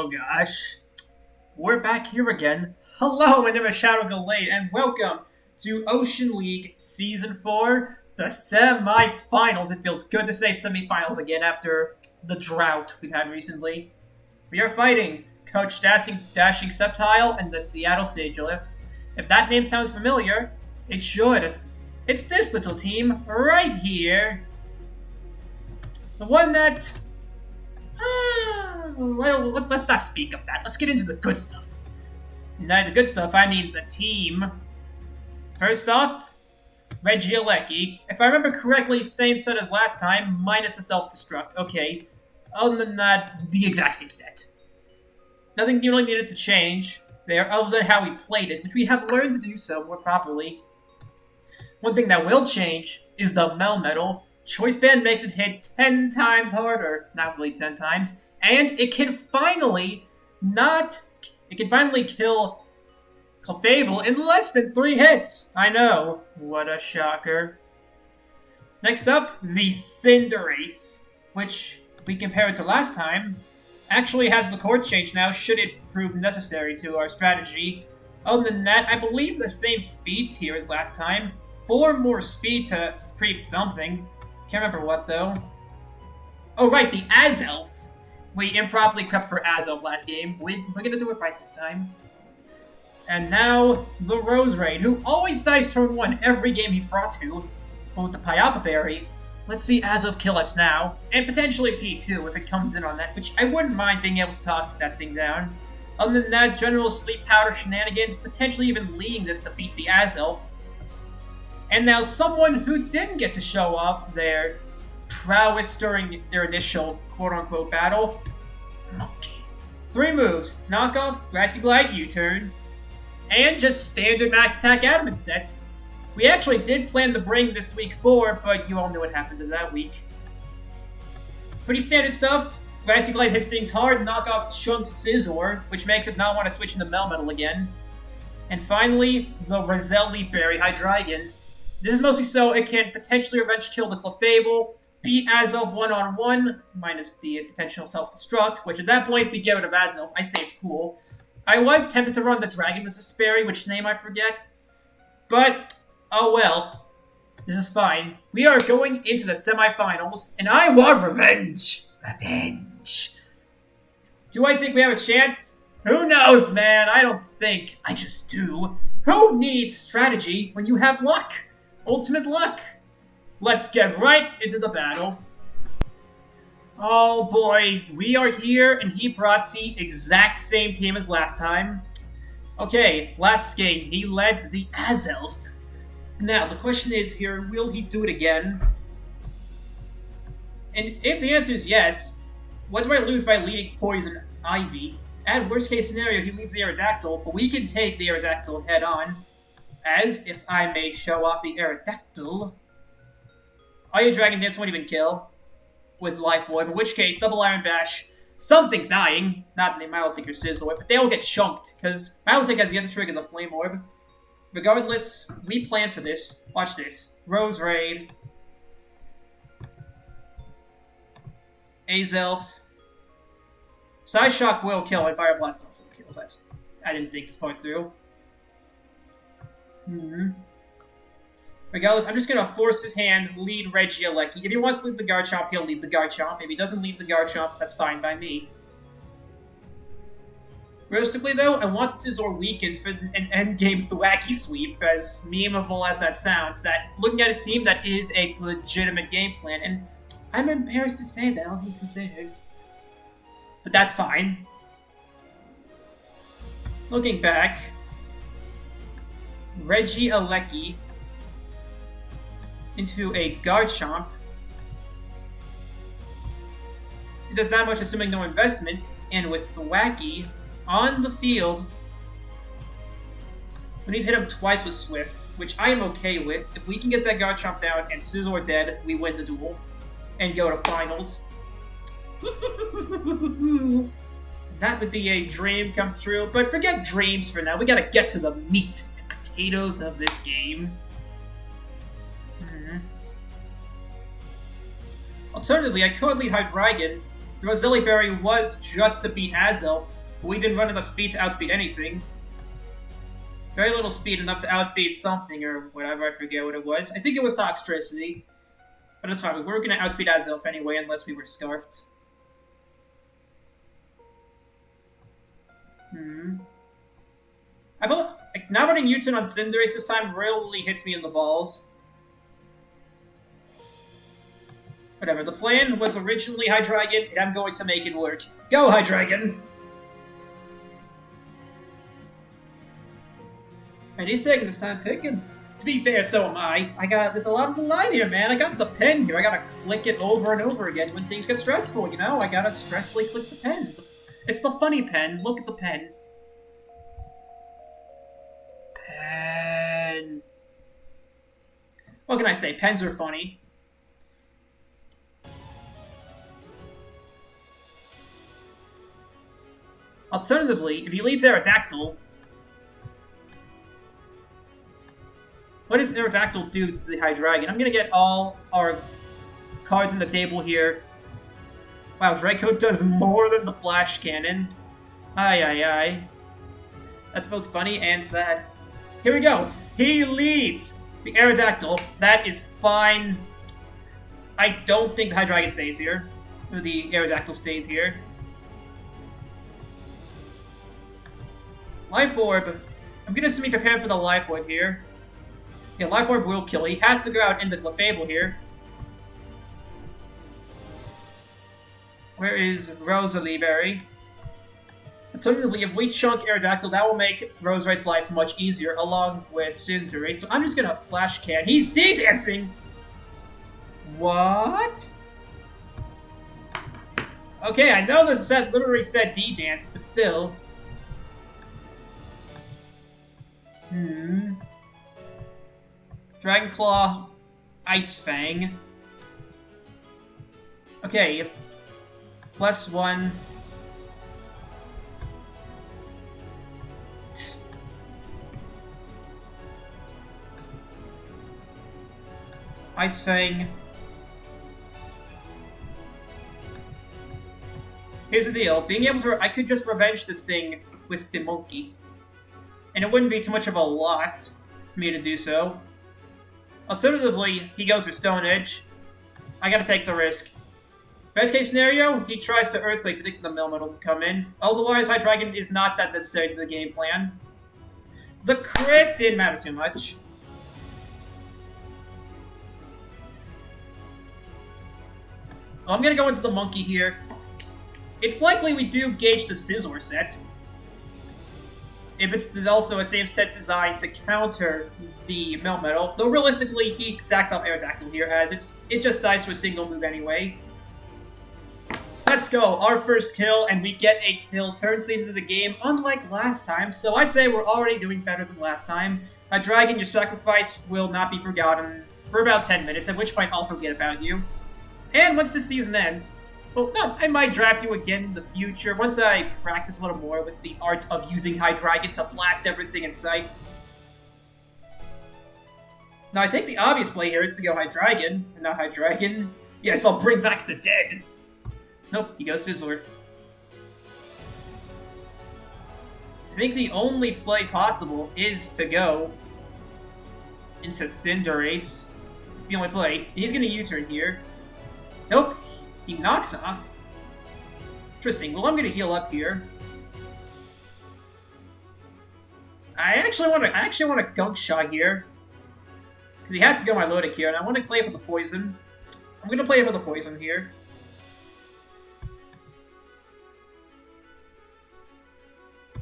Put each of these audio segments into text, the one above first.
Oh gosh. We're back here again. Hello, my name is Seattle Sigilyth, and welcome to Ocean League Season 4, the Semifinals. It feels good to say semifinals again after the drought we've had recently. We are fighting Coach Dashing Septile and the Seattle Sigilyth. If that name sounds familiar, it should. It's this little team right here. The one that... well, let's not speak of that. Let's get into the good stuff. And by the good stuff, I mean the team. First off, Regieleki. If I remember correctly, same set as last time, minus the self-destruct. Okay. Other than that, the exact same set. Nothing really needed to change there, other than how we played it, which we have learned to do so more properly. One thing that will change is the Melmetal. Choice Band makes it hit 10 times harder. Not really 10 times. And it can finally kill Clefable in less than 3 hits. I know. What a shocker. Next up, the Cinderace, which we compared to last time, actually has the course change now, should it prove necessary to our strategy. Other than that, I believe the same speed tier as last time. 4 more speed to creep something. Can't remember what, though. Oh, right, the Azelf. We improperly crept for Azelf last game. We're gonna do it right this time. And now, the Roserade, who always dies turn 1 every game he's brought to. But with the Pyapa Berry, let's see Azelf kill us now. And potentially P2 if it comes in on that, which I wouldn't mind being able to toss that thing down. Other than that, general sleep powder shenanigans, potentially even leading this to beat the Azelf. And now someone who didn't get to show off their prowess during their initial quote-unquote battle, Monke. 3 moves, knockoff, grassy glide, U-turn, and just standard max attack adamant set. We actually did plan to bring this week 4, but you all know what happened to that week. Pretty standard stuff. Grassy glide hits things hard, knockoff chunks Scizor, which makes it not want to switch into Melmetal again. And finally, the Roselli Berry Hydreigon. This is mostly so it can potentially revenge kill the Clefable, beat Azelf one-on-one, minus the potential self-destruct, which at that point we get rid of Azelf. I say it's cool. I was tempted to run the Dragon Resist Berry, which name I forget. But, oh well. This is fine. We are going into the semifinals, and I want revenge. Revenge. Do I think we have a chance? Who knows, man? I don't think. I just do. Who needs strategy when you have luck? Ultimate luck. Let's get right into the battle. Oh boy, we are here, and he brought the exact same team as last time. Okay, last game, he led the Azelf. Now, the question is here, will he do it again? And if the answer is yes, what do I lose by leading Poison Ivy? At worst case scenario, he leads the Aerodactyl, but we can take the Aerodactyl head on. As, if I may show off the Aerodactyl, Iron Dragon Dance won't even kill with Life Orb, in which case, double Iron Bash, something's dying, not the Milotic or Scizor, but they all get chunked, because Milotic has yet to trigger the Flame Orb. Regardless, we planned for this. Watch this. Roserade, Azelf, Psyshock will kill, and Fire Blast also kills. I didn't think this part through. Regardless, I'm just going to force his hand, lead Regieleki. If he wants to lead the Garchomp, he'll lead the Garchomp. If he doesn't lead the Garchomp, that's fine by me. Realistically, though, I want Scizor weakened for an endgame Thwacky sweep, as memeable as that sounds. That, looking at his team, that is a legitimate game plan, and I'm embarrassed to say that, all things considered. But that's fine. Looking back, Regieleki into a Garchomp. It does not much, assuming no investment, and with Thwacky on the field, we need to hit him twice with Swift, which I am okay with. If we can get that Garchomp down and Scizor dead, we win the duel and go to finals. That would be a dream come true, but forget dreams for now. We gotta get to the meat and potatoes of this game. Alternatively, I could lead Hydreigon. The Roselli Berry was just to beat Azelf, We didn't run enough speed to outspeed anything. Very little speed, enough to outspeed something or whatever, I forget what it was. I think it was Toxtricity. But it's fine, we were gonna outspeed Azelf anyway, unless we were Scarfed. Not running U-turn on Cinderace this time really hits me in the balls. Whatever, the plan was originally Hydreigon, and I'm going to make it work. Go, Hydreigon! And he's taking his time picking. To be fair, so am I. There's a lot of the line here, man. I got the pen here. I gotta click it over and over again when things get stressful, you know? I gotta stressfully click the pen. It's the funny pen. Look at the pen. Pen. What can I say? Pens are funny. Alternatively, if he leaves Aerodactyl, what does Aerodactyl do to the Hydreigon? I'm gonna get all our cards on the table here. Wow, Draco does more than the Flash Cannon. Aye. That's both funny and sad. Here we go. He leads the Aerodactyl. That is fine. I don't think the Hydreigon stays here. Or the Aerodactyl stays here. Life Orb. I'm gonna be prepared for the Life Orb here. Yeah, Life Orb will kill. He has to go out into Clefable here. Where is Rosalie Berry? Alternatively, if we chunk Aerodactyl, that will make Roserite's life much easier, along with Cinderace. So I'm just gonna Flash Can. He's D-dancing! What? Okay, I know this set literally said D-dance, but still. Dragon Claw, Ice Fang. Okay. +1. Ice Fang. Here's the deal. Being able to... I could just revenge this thing with the monke. And it wouldn't be too much of a loss for me to do so. Alternatively, he goes for Stone Edge. I gotta take the risk. Best case scenario, he tries to Earthquake, predicting the Melmetal to come in. Otherwise, Hydreigon is not that necessary to the game plan. The crit didn't matter too much. I'm gonna go into the monke here. It's likely we do gauge the Scizor set. If it's also a same set designed to counter the Melmetal, though realistically he sacks off Aerodactyl here as it just dies to a single move anyway. Let's go, our first kill, and we get a kill turn 3 into the game, unlike last time, so I'd say we're already doing better than last time. Dragon, your sacrifice will not be forgotten for about 10 minutes, at which point I'll forget about you. And once this season ends, well, no, I might draft you again in the future, once I practice a little more with the art of using Hydreigon to blast everything in sight. Now, I think the obvious play here is to go Hydreigon, and not Hydreigon. Yes, I'll bring back the dead! Nope, he goes Sizzler. I think the only play possible is to go into Cinderace. It's the only play. He's gonna U-turn here. Nope, he knocks off. Interesting. Well, I'm gonna heal up here. I actually want a Gunk Shot here. Because he has to go Milotic here, and I want to play for the poison. I'm gonna play for the poison here.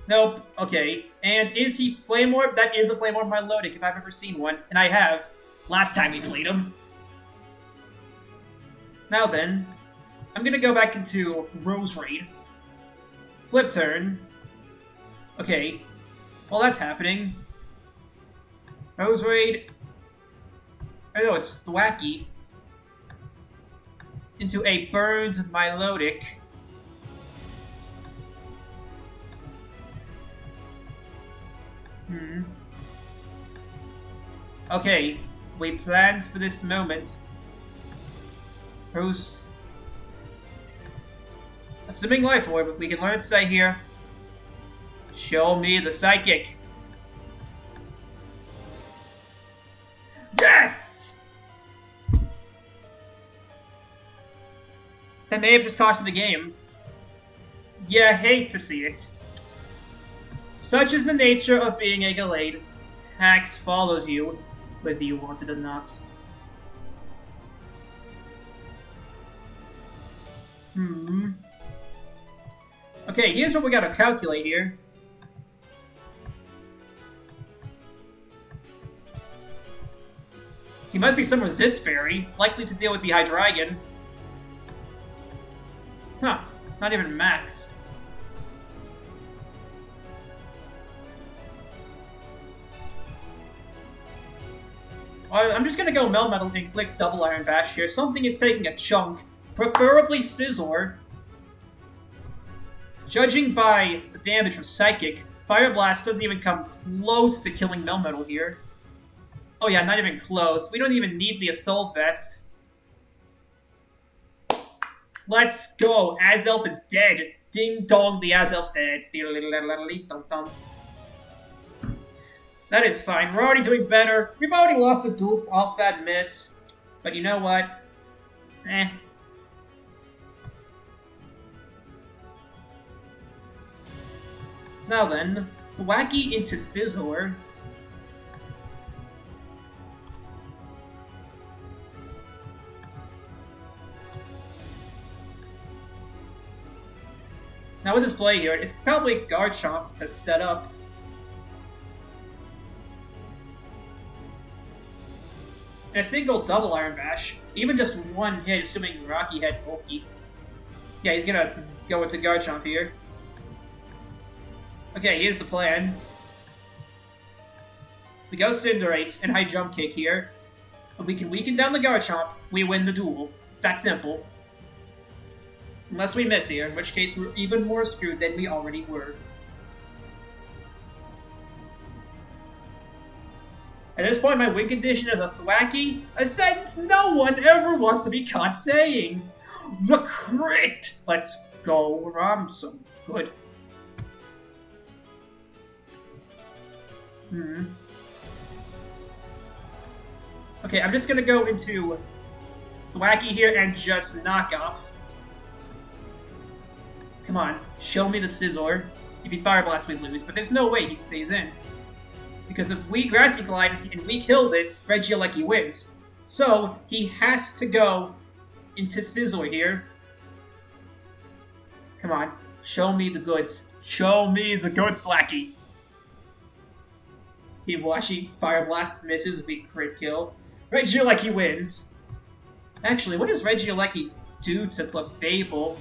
Nope. Okay. And is he Flame Orb? That is a Flame Orb Milotic, if I've ever seen one. And I have. Last time we played him. Now then, I'm gonna go back into Roserade. Flip turn. Okay. While that's happening, Roserade. Oh no, it's Thwacky. Into a Burned Milotic. Okay, we planned for this moment. Assuming Life Orb, we can learn to stay here. Show me the psychic. Yes! That may have just cost me the game. You hate to see it. Such is the nature of being a gallade. Hax follows you, whether you want it or not. Okay, here's what we gotta calculate here. He must be some resist berry, likely to deal with the Hydreigon. Huh, not even max. I'm just gonna go Melmetal and click Double Iron Bash here. Something is taking a chunk, preferably Scizor. Judging by the damage from Psychic, Fire Blast doesn't even come close to killing Melmetal here. Oh yeah, not even close. We don't even need the Assault Vest. Let's go! Azelf is dead! Ding dong, the Azelf's dead. That is fine. We're already doing better. We've already lost a duel off that miss. But you know what? Now then, Thwacky into Scizor. Now with this play here, it's probably Garchomp to set up. And a single double Iron Bash, even just one hit, assuming Rocky had bulky. Yeah, he's gonna go into Garchomp here. Okay, here's the plan. We go Cinderace and High Jump Kick here. If we can weaken down the Garchomp, we win the duel. It's that simple. Unless we miss here, in which case we're even more screwed than we already were. At this point, my win condition is a Thwacky, a sentence no one ever wants to be caught saying. The crit! Let's go, Ramsum. Good. Okay, I'm just gonna go into Thwacky here and just knock off. Come on, show me the Scizor. If he Fire Blast, we lose, but there's no way he stays in. Because if we Grassy Glide and we kill this, Regieleki wins. So, he has to go into Scizor here. Come on, show me the goods. Show me the goods, Thwacky. Hiwashi Fire Blast misses, we crit kill. Regieleki wins. Actually, what does Regieleki do to Clefable?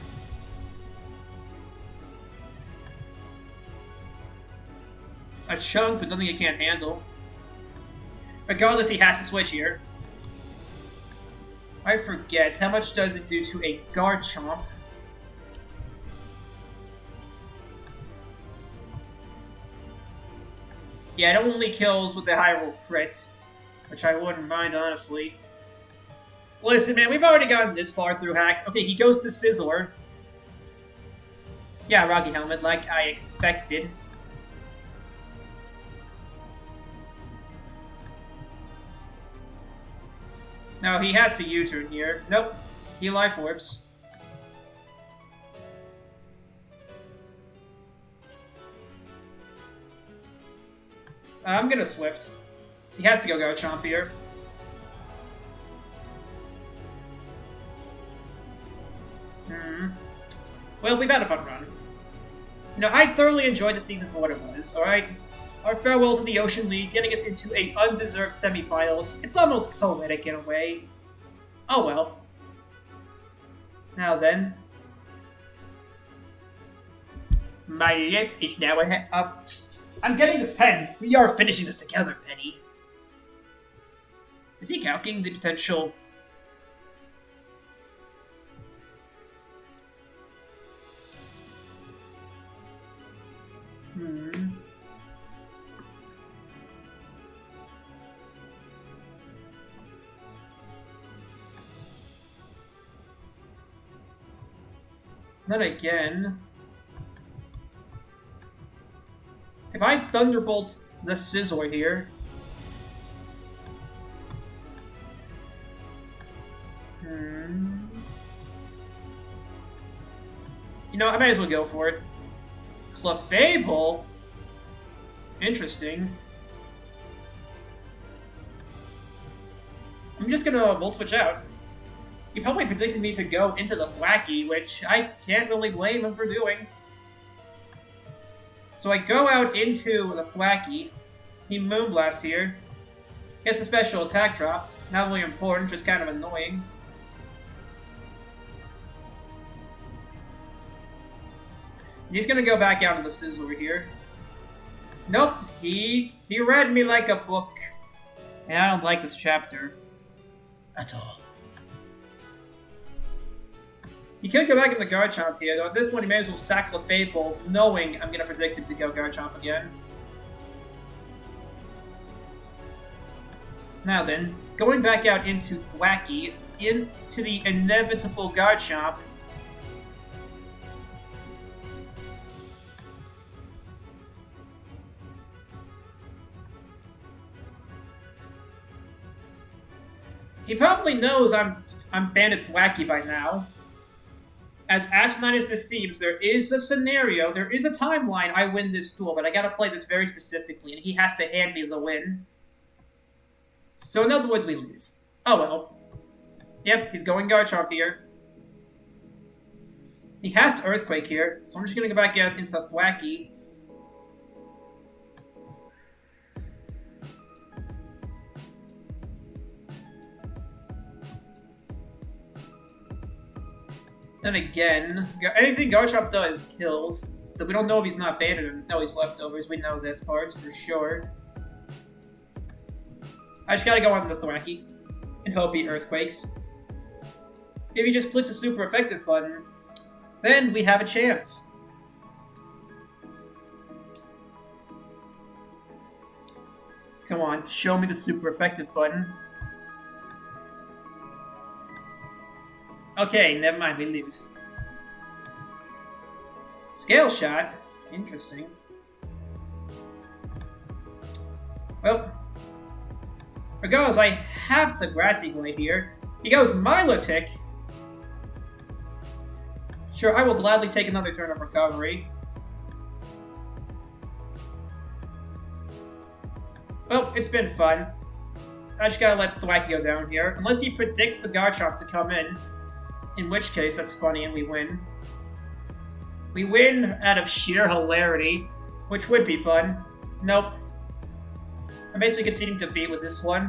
A chunk, but nothing it can't handle. Regardless, he has to switch here. I forget. How much does it do to a Garchomp? Yeah, it only kills with the high roll crit. Which I wouldn't mind, honestly. Listen, man, we've already gotten this far through hacks. Okay, he goes to Scizor. Yeah, Rocky Helmet, like I expected. No, he has to U-turn here. Nope. He Life Orbs. I'm gonna Swift. He has to go Garchomp here. Well, we've had a fun run. You know, I thoroughly enjoyed the season for what it was, alright? Our farewell to the Ocean League, getting us into a undeserved semifinals. It's almost poetic in a way. Oh well. Now then. My lip is now up. I'm getting this pen. We are finishing this together, Penny. Is he calculating the potential? Not again. If I Thunderbolt the Sizzler here... You know, I might as well go for it. Clefable? Interesting. I'm just gonna Volt Switch out. He probably predicted me to go into the Thwacky, which I can't really blame him for doing. So I go out into the Thwacky. He Moonblast here. Gets a special attack drop. Not really important, just kind of annoying. He's gonna go back out to the Sizzler here. Nope, he read me like a book. And I don't like this chapter. At all. He could go back in the Garchomp here, though at this point he may as well sack Clefable, knowing I'm gonna predict him to go Garchomp again. Now then, going back out into Thwacky, into the inevitable Garchomp. He probably knows I'm Bandit Thwacky by now. As asinine as this seems, there is a scenario, there is a timeline I win this duel, but I gotta play this very specifically, and he has to hand me the win. So in other words, we lose. Oh well. Yep, he's going Garchomp here. He has to Earthquake here, so I'm just gonna go back out into the Thwacky. Then again, anything Garchomp does kills. But we don't know if he's not banned or no, he's leftovers. We know this part for sure. I just gotta go on the Thwacky and hope he Earthquakes. If he just clicks the super effective button, then we have a chance. Come on, show me the super effective button. Okay, never mind, we lose. Scale Shot? Interesting. Well, regardless, I have to Grassy Glade here. He goes Milotic. Sure, I will gladly take another turn of recovery. Well, it's been fun. I just gotta let Thwacky go down here. Unless he predicts the Garchomp to come in which case that's funny and we win. We win out of sheer hilarity, which would be fun. Nope. I'm basically conceding defeat with this one.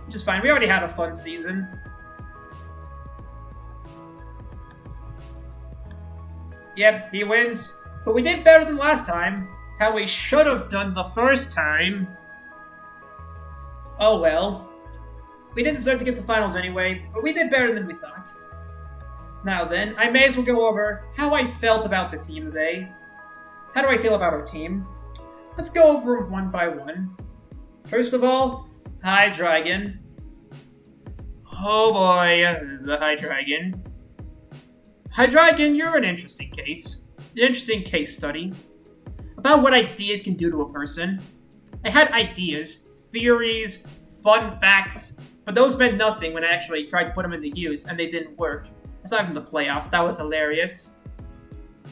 Which is fine, we already had a fun season. Yep, he wins. But we did better than last time. How we should have done the first time. Oh well. We didn't deserve to get to the finals anyway, but we did better than we thought. Now then, I may as well go over how I felt about the team today. How do I feel about our team? Let's go over them one by one. First of all, Hydreigon. Oh boy, the Hydreigon. Hydreigon, you're an interesting case. An interesting case study. About what ideas can do to a person. I had ideas, theories, fun facts, but those meant nothing when I actually tried to put them into use, and they didn't work. Aside from the playoffs, that was hilarious.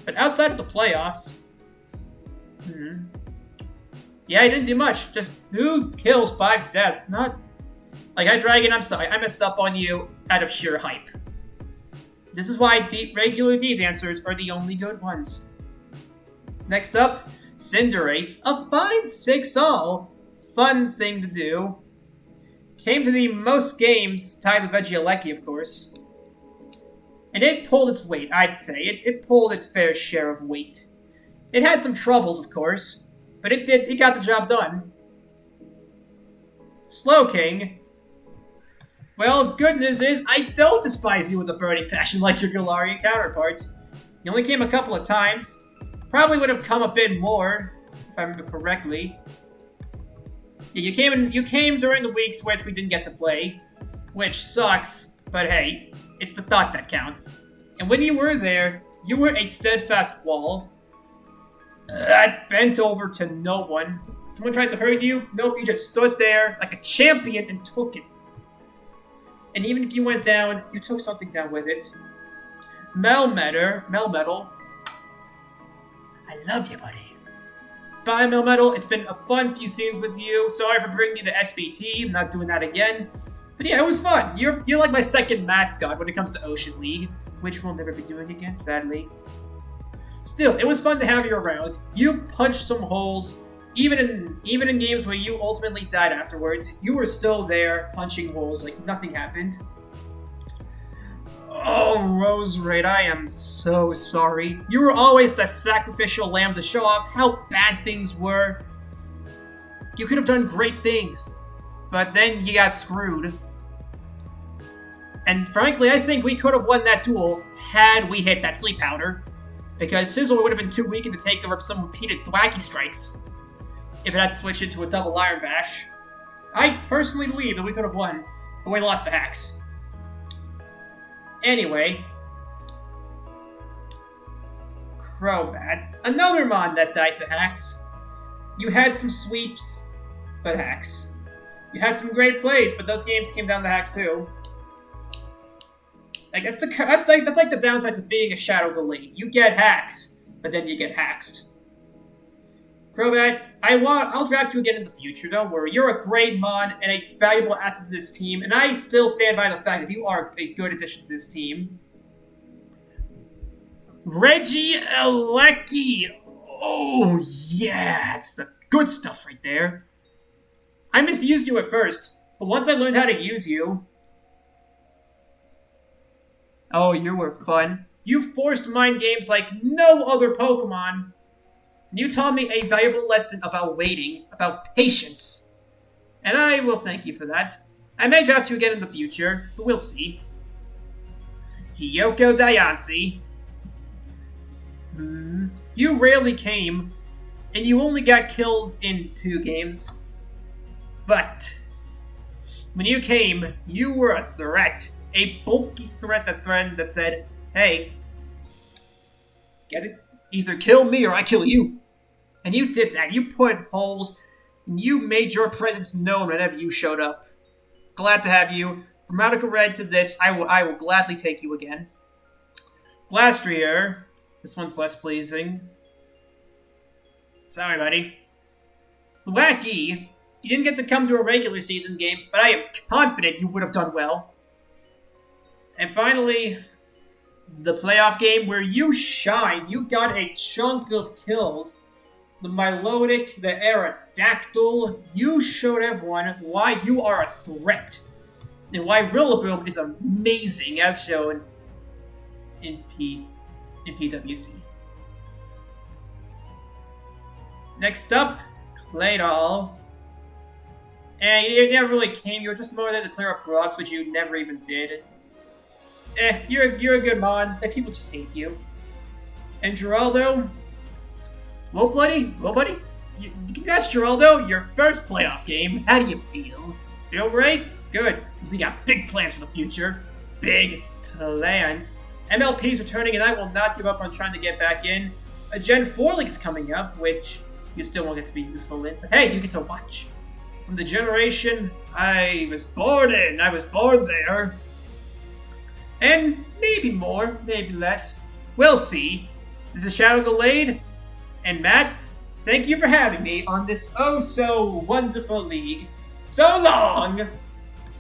But outside of the playoffs... Yeah, I didn't do much. Just, who kills 5 deaths? Not... Like, Hydreigon, I'm sorry, I messed up on you out of sheer hype. This is why regular D-Dancers are the only good ones. Next up, Cinderace, a fine 6-all. Fun thing to do. Came to the most games tied with Regieleki, of course. And it pulled its weight, I'd say. It pulled its fair share of weight. It had some troubles, of course, but it got the job done. Slowking. Well, good news is, I don't despise you with a burning passion like your Galarian counterpart. You only came a couple of times. Probably would have come a bit more, if I remember correctly. Yeah, you came during the weeks which we didn't get to play, which sucks, but hey, it's the thought that counts. And when you were there, you were a steadfast wall. I bent over to no one. Someone tried to hurt you? Nope, you just stood there like a champion and took it. And even if you went down, you took something down with it. Melmetal. I love you, buddy. Bye, Melmetal. It's been a fun few scenes with you. Sorry for bringing you to SBT. I'm not doing that again. But yeah, it was fun. You're like my second mascot when it comes to Ocean League, which we'll never be doing again, sadly. Still, it was fun to have you around. You punched some holes. Even in games where you ultimately died afterwards, you were still there punching holes like nothing happened. Oh, Rose Raid, I am so sorry. You were always the sacrificial lamb to show off how bad things were. You could have done great things, but then you got screwed. And frankly, I think we could have won that duel had we hit that sleep powder, because Sizzle would have been too weakened to take over some repeated thwacky strikes if it had to switch into a double Iron Bash. I personally believe that we could have won, but we lost to Hacks. Anyway, Crobat, another Mon that died to Hacks. You had some sweeps, but Hacks. You had some great plays, but those games came down to Hacks too. Like that's like the downside to being a Shadow Gallade. You get Hacks, but then you get haxed. Crobat, I'll draft you again in the future, don't worry. You're a great Mon and a valuable asset to this team, and I still stand by the fact that you are a good addition to this team. Regieleki! Oh, yeah, it's the good stuff right there. I misused you at first, but once I learned how to use you... Oh, you were fun. You forced mind games like no other Pokemon. You taught me a valuable lesson about waiting, about patience. And I will thank you for that. I may draft you again in the future, but we'll see. Hiyoko Diancie. You rarely came, and you only got kills in 2 games. But when you came, you were a threat. A bulky threat that said, hey, get it? Either kill me or I kill you. And you did that. You put holes, and you made your presence known whenever you showed up. Glad to have you. From Radical Red to this, I will gladly take you again. Glastrier. This one's less pleasing. Sorry, buddy. Thwacky. You didn't get to come to a regular season game, but I am confident you would have done well. And finally, the playoff game where you shined. You got a chunk of kills. The Milotic, the Aerodactyl, you showed everyone why you are a threat. And why Rillaboom is amazing, as shown in PWC. Next up, Claydol. And you never really came, you were just more there to clear up rocks, which you never even did. You're a good Mon, but people just hate you. And Geraldo, well, buddy, congrats, Geraldo, your first playoff game. How do you feel? Feel great? Good, because we got big plans for the future. Big plans. MLP's returning, and I will not give up on trying to get back in. A Gen 4 League is coming up, which you still won't get to be useful in. But hey, you get to watch. From the generation I was born in, I was born there. And maybe more, maybe less. We'll see. This is Shadow Gallade. And Matt, thank you for having me on this oh-so-wonderful league. So long!